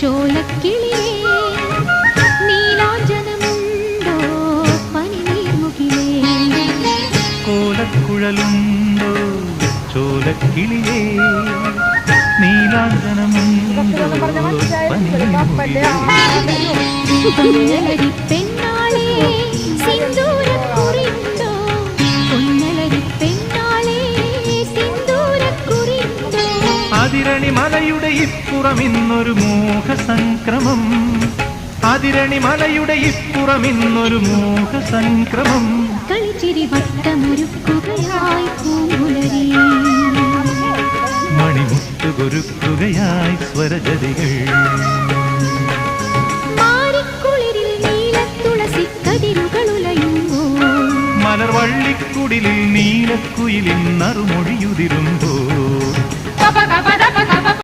ചോലക്കിളിയേ നീലാഞ്ജനമുണ്ടോ പനിനീർമുകിലേ കോലക്കുഴലുണ്ടോ ചോലക്കിളിയേ നീലാഞ്ജനമുണ്ടോ പനിനീർമുകിലേ പൊന്നലരി പെണ്ണാളേ സിന്ദൂരക്കുറിയുണ്ടോ പൊന്നലരി പെണ്ണാളേ സിന്ദൂരക്കുറിയുണ്ടോ അതിരണി മലയുടെ ഇപ്പുറം ഇന്നൊരു മോഹസംക്രമം അതിരണി മലയുടെ ഇപ്പുറം ഇന്നൊരു മോഹസംക്രമം കളിച്ചിരി വട്ടമൊരുക്കുകയായി പൂങ്കുലരി മണിമുത്തുകൊരുക്കുകയായി സ്വരജതികൾ മാരിക്കുളിരിൽ നീലത്തുളസി കതിരുകളുലയുമ്പോൾ മലർവള്ളിക്കുടിലിൽ നീലക്കുയിലിൻ നറുമൊഴിയുതിരുമ്പോൾ